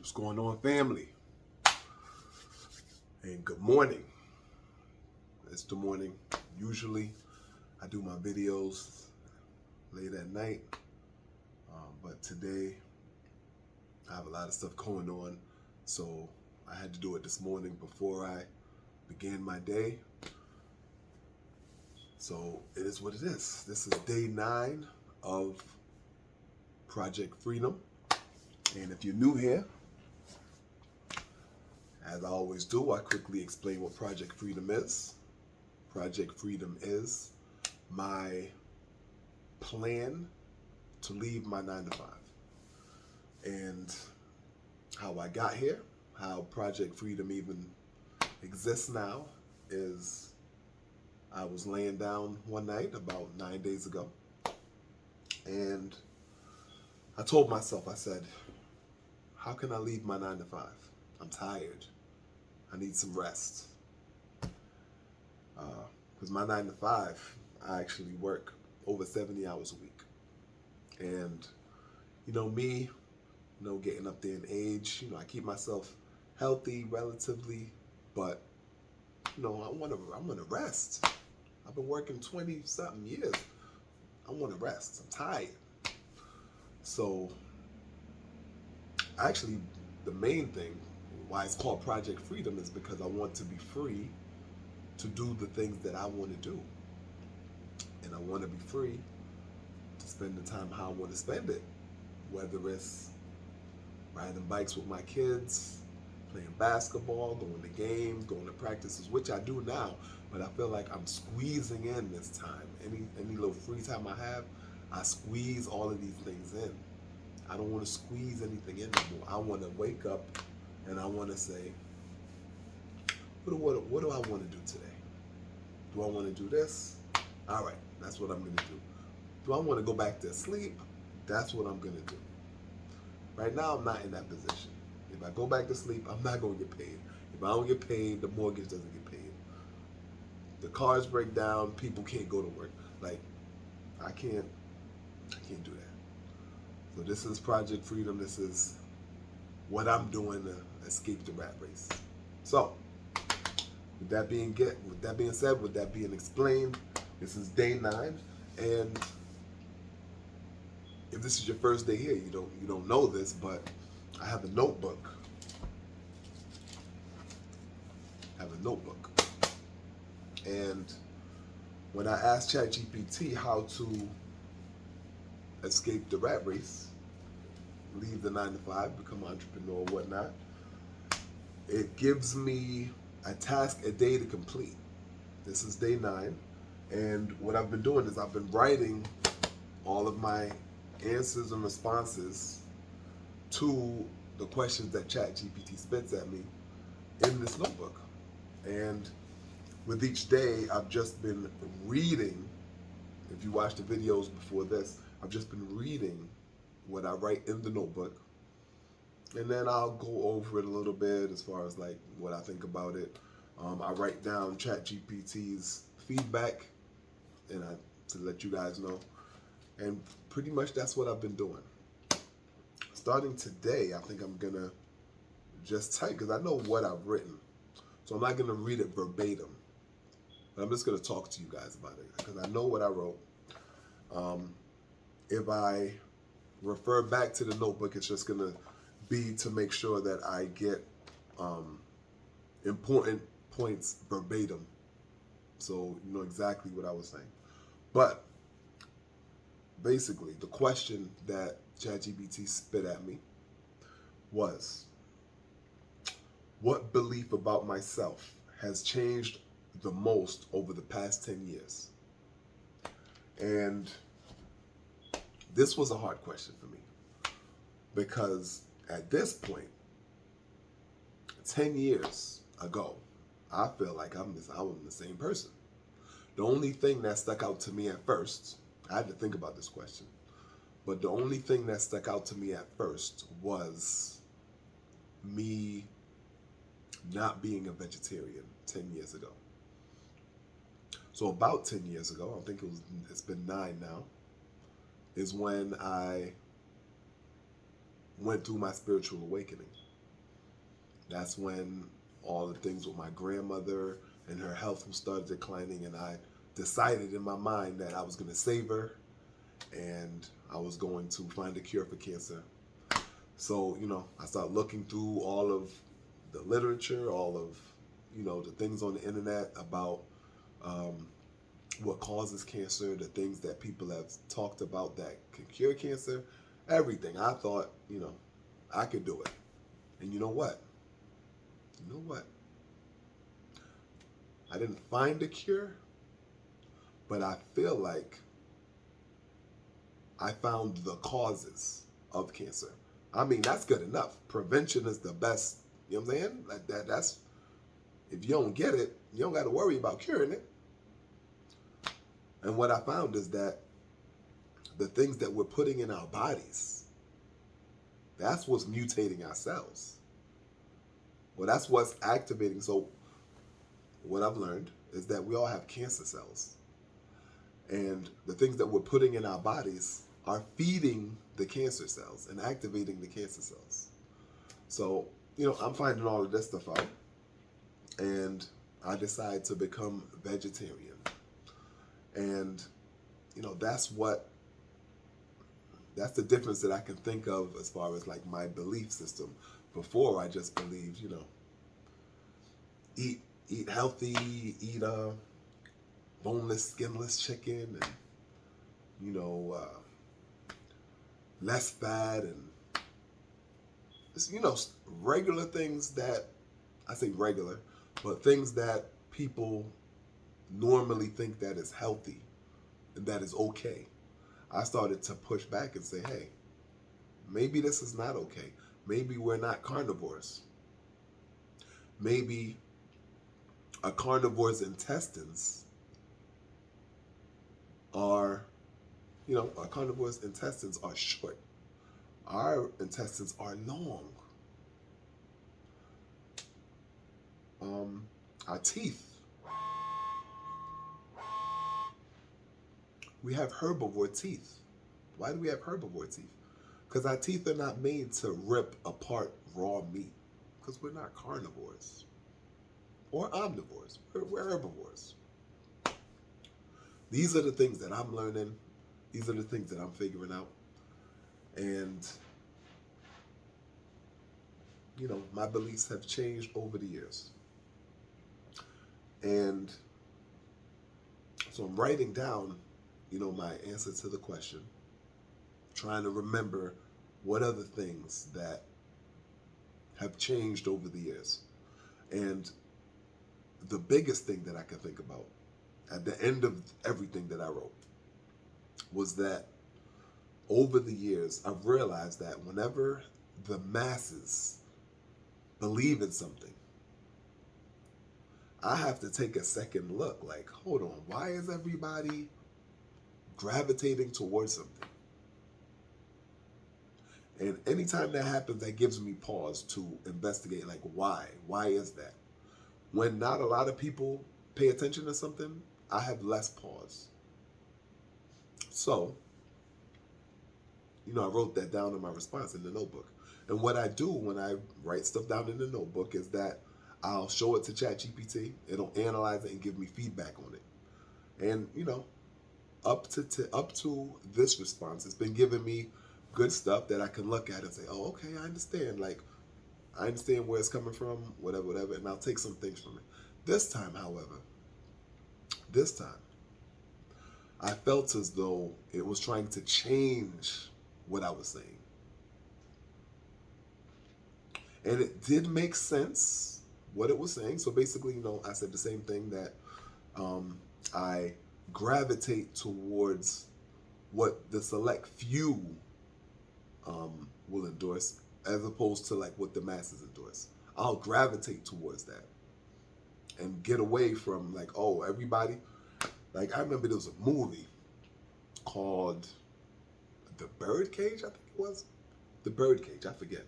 What's going on, family? And good morning. It's the morning. Usually I do my videos late at night, but today I have a lot of stuff going on, so I had to do it this morning before I began my day. So it is what it is. This is day 9 of Project Freedom. And if you're new here, as I always do, I quickly explain what Project Freedom is. Project Freedom is my plan to leave my 9-to-5. And how I got here, how Project Freedom even exists now, is I was laying down one night about 9 days ago, and I told myself, I said, how can I leave my 9-to-5? I'm tired. I need some rest. Because my 9-to-5, I actually work over 70 hours a week. And, me, getting up there in age, I keep myself healthy relatively, but, I want to rest. I've been working 20-something years. I want to rest. I'm tired. So, actually, the main thing why it's called Project Freedom is because I want to be free to do the things that I want to do. And I want to be free to spend the time how I want to spend it. Whether it's riding bikes with my kids, playing basketball, going to games, going to practices, which I do now, but I feel like I'm squeezing in this time. Any little free time I have, I squeeze all of these things in. I don't want to squeeze anything in anymore. I want to wake up and I want to say, what do I want to do today? Do I want to do this? All right, that's what I'm going to do. Do I want to go back to sleep? That's what I'm going to do. Right now, I'm not in that position. If I go back to sleep, I'm not going to get paid. If I don't get paid, the mortgage doesn't get paid. The cars break down, people can't go to work. Like, I can't do that. So this is Project Freedom. This is what I'm doing to escape the rat race. So, with that being said, with that being explained, this is day 9, and if this is your first day here, you don't know this, but I have a notebook. And when I asked ChatGPT how to escape the rat race, leave the 9-to-5, become an entrepreneur or whatnot, it gives me a task a day to complete. This is day 9, and what I've been doing is I've been writing all of my answers and responses to the questions that ChatGPT spits at me in this notebook. And with each day, I've just been reading. If you watch the videos before this, I've just been reading what I write in the notebook, and then I'll go over it a little bit as far as like what I think about it. I write down ChatGPT's feedback, and to let you guys know, and pretty much that's what I've been doing. Starting today, I think I'm gonna just type, because I know what I've written, so I'm not gonna read it verbatim. But I'm just gonna talk to you guys about it because I know what I wrote. If I refer back to the notebook, it's just gonna be to make sure that I get important points verbatim, so you know exactly what I was saying. But basically, the question that ChatGPT spit at me was, what belief about myself has changed the most over the past 10 years? And this was a hard question for me, because at this point, 10 years ago, I feel like I'm the same person. The only thing that stuck out to me at first, I had to think about this question, but the only thing that stuck out to me at first was me not being a vegetarian 10 years ago. So about 10 years ago, I think it's been 9 now, is when I went through my spiritual awakening. That's when all the things with my grandmother and her health started declining, and I decided in my mind that I was going to save her and I was going to find a cure for cancer. So, I started looking through all of the literature, all of, the things on the internet about what causes cancer, the things that people have talked about that can cure cancer, everything. I thought, I could do it. And you know what? You know what? I didn't find a cure, but I feel like I found the causes of cancer. I mean, that's good enough. Prevention is the best. You know what I'm saying? That's if you don't get it, you don't got to worry about curing it. And what I found is that the things that we're putting in our bodies, that's what's mutating our cells. Well, that's what's activating. So what I've learned is that we all have cancer cells. And the things that we're putting in our bodies are feeding the cancer cells and activating the cancer cells. So, I'm finding all of this stuff out. And I decide to become vegetarian. And, that's the difference that I can think of as far as like my belief system. Before I just believed, eat healthy, eat boneless, skinless chicken, and less fat, and regular things that I say regular, but things that people normally think that is healthy and that is okay. I started to push back and say, hey, maybe this is not okay. Maybe we're not carnivores. Maybe a carnivore's intestines are, a carnivore's intestines are short. Our intestines are long. Our teeth. We have herbivore teeth. Why do we have herbivore teeth? Because our teeth are not made to rip apart raw meat. Because we're not carnivores. Or omnivores. We're herbivores. These are the things that I'm learning. These are the things that I'm figuring out. And, my beliefs have changed over the years. And so I'm writing down, my answer to the question, trying to remember what other things that have changed over the years. And the biggest thing that I can think about at the end of everything that I wrote was that over the years, I've realized that whenever the masses believe in something, I have to take a second look, like, hold on, why is everybody gravitating towards something? And anytime that happens, that gives me pause to investigate, like, why? Why is that? When not a lot of people pay attention to something, I have less pause. So, I wrote that down in my response in the notebook. And what I do when I write stuff down in the notebook is that I'll show it to ChatGPT. It'll analyze it and give me feedback on it. And, up to this response, it's been giving me good stuff that I can look at and say, oh, okay, I understand. Like, I understand where it's coming from, whatever, and I'll take some things from it. This time, however, I felt as though it was trying to change what I was saying. And it did make sense, what it was saying. So basically, I said the same thing, that I gravitate towards what the select few will endorse, as opposed to like what the masses endorse. I'll gravitate towards that and get away from like, oh, everybody. Like, I remember there was a movie called The Birdcage, I think it was. The Birdcage, I forget.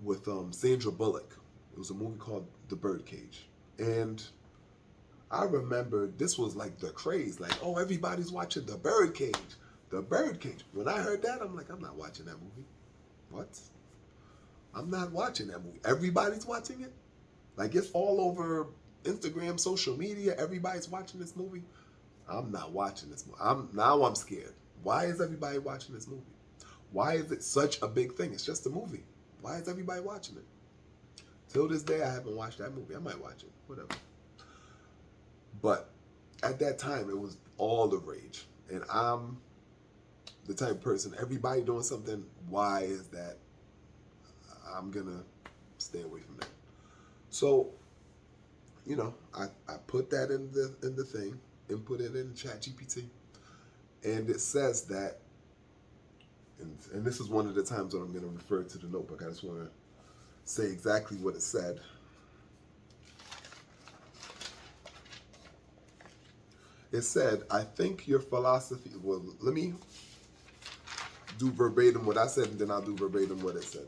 With Sandra Bullock. It was a movie called The Birdcage. And I remember this was like the craze. Like, oh, everybody's watching The Birdcage. The Birdcage. When I heard that, I'm like, I'm not watching that movie. What? I'm not watching that movie. Everybody's watching it. Like, it's all over Instagram, social media. Everybody's watching this movie. I'm not watching this movie. I'm scared. Why is everybody watching this movie? Why is it such a big thing? It's just a movie. Why is everybody watching it? Till this day, I haven't watched that movie. I might watch it, whatever. But at that time, it was all the rage. And I'm the type of person, everybody doing something, why is that? I'm going to stay away from that. So, you know, I put that in the thing and put it in ChatGPT. And it says that, and this is one of the times when I'm going to refer to the notebook. I just want to say exactly what it said. It said, I think your philosophy, well, let me do verbatim what I said, and then I'll do verbatim what it said.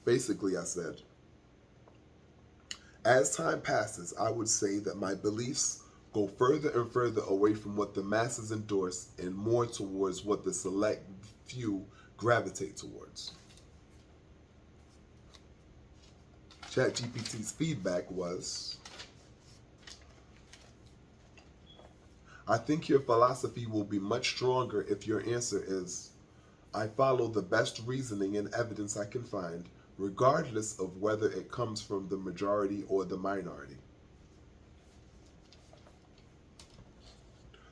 Basically, I said, as time passes, I would say that my beliefs go further and further away from what the masses endorse and more towards what the select few gravitate towards. ChatGPT's feedback was, I think your philosophy will be much stronger if your answer is, I follow the best reasoning and evidence I can find, regardless of whether it comes from the majority or the minority.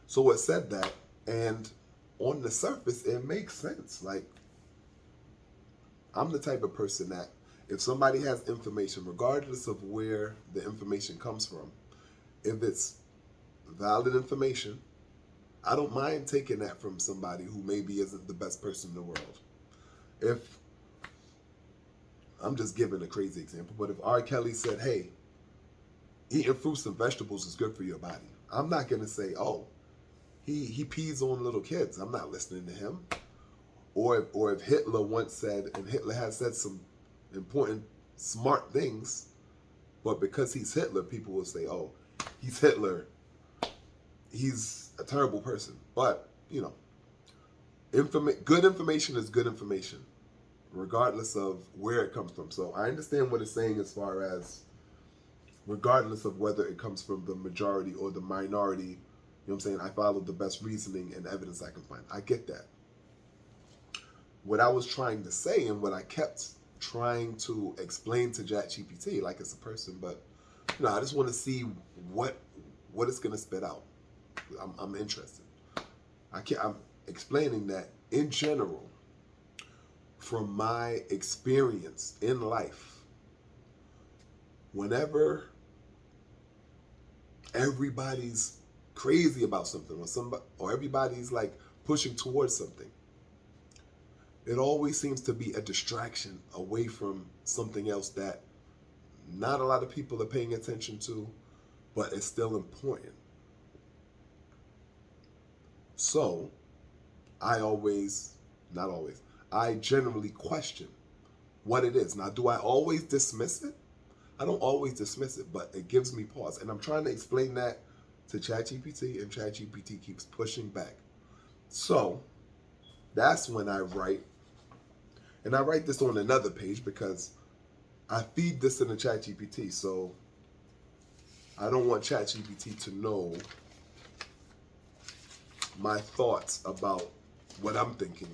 So it said that, and on the surface, it makes sense. Like, I'm the type of person that if somebody has information, regardless of where the information comes from, if it's valid information, I don't mind taking that from somebody who maybe isn't the best person in the world. If, I'm just giving a crazy example, but if R. Kelly said, hey, eating fruits and vegetables is good for your body, I'm not going to say, oh, he pees on little kids. I'm not listening to him. Or if Hitler once said, and Hitler has said some important, smart things, but because he's Hitler, people will say, oh, he's Hitler. He's a terrible person. But, you know, good information is good information, regardless of where it comes from. So I understand what it's saying as far as regardless of whether it comes from the majority or the minority. You know what I'm saying? I follow the best reasoning and evidence I can find. I get that. What I was trying to say and what I kept trying to explain to ChatGPT, like it's a person, but you know, I just want to see what it's going to spit out. I'm interested. I'm explaining that in general, from my experience in life, whenever everybody's crazy about something or everybody's like pushing towards something, it always seems to be a distraction away from something else that not a lot of people are paying attention to, but it's still important. So I generally question what it is. Now, do I always dismiss it? I don't always dismiss it, but it gives me pause. And I'm trying to explain that to ChatGPT, and ChatGPT keeps pushing back. So that's when I write. And I write this on another page because I feed this in the ChatGPT. So I don't want ChatGPT to know my thoughts about what I'm thinking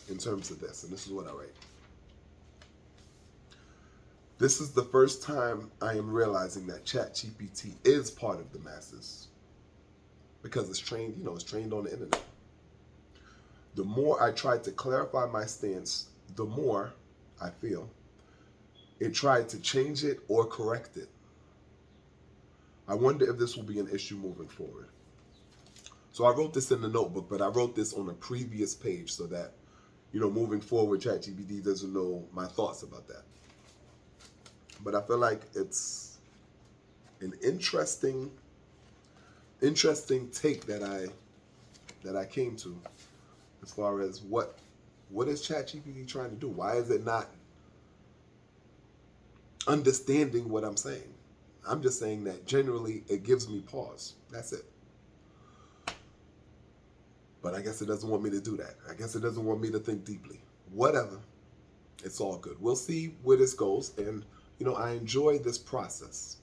in terms of this. And this is what I write. This is the first time I am realizing that ChatGPT is part of the masses because it's trained, it's trained on the internet. The more I tried to clarify my stance, the more I feel it tried to change it or correct it. I wonder if this will be an issue moving forward. So I wrote this in the notebook, but I wrote this on a previous page so that, moving forward, ChatGPT doesn't know my thoughts about that. But I feel like it's an interesting take that I came to as far as what is ChatGPT trying to do? Why is it not understanding what I'm saying? I'm just saying that generally it gives me pause. That's it. But I guess it doesn't want me to do that. I guess it doesn't want me to think deeply. Whatever. It's all good. We'll see where this goes. And, I enjoy this process.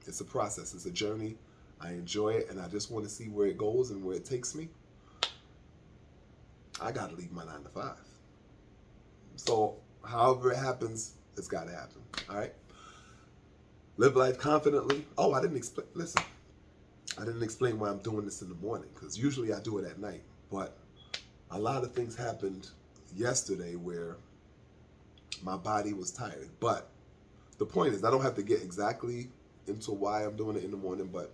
It's a process, it's a journey. I enjoy it, and I just want to see where it goes and where it takes me. I got to leave my 9 to 5. So, however it happens, it's got to happen. All right? Live life confidently. Oh, I didn't explain. Listen, I didn't explain why I'm doing this in the morning, because usually I do it at night. But a lot of things happened yesterday where my body was tired. But the point is, I don't have to get exactly into why I'm doing it in the morning, but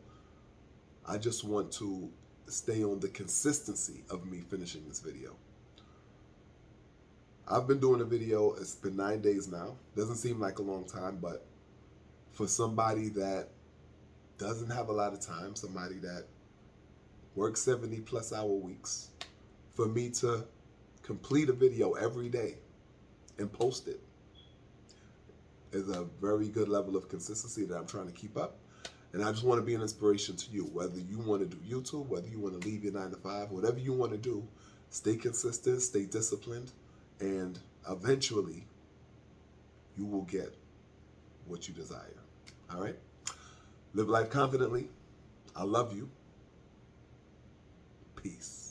I just want to stay on the consistency of me finishing this video. I've been doing a video, it's been 9 days now. Doesn't seem like a long time, but for somebody that doesn't have a lot of time, somebody that works 70+ hour weeks, for me to complete a video every day and post it is a very good level of consistency that I'm trying to keep up. And I just want to be an inspiration to you, whether you want to do YouTube, whether you want to leave your 9 to 5, whatever you want to do, stay consistent, stay disciplined, and eventually you will get what you desire. All right? Live life confidently. I love you. Peace.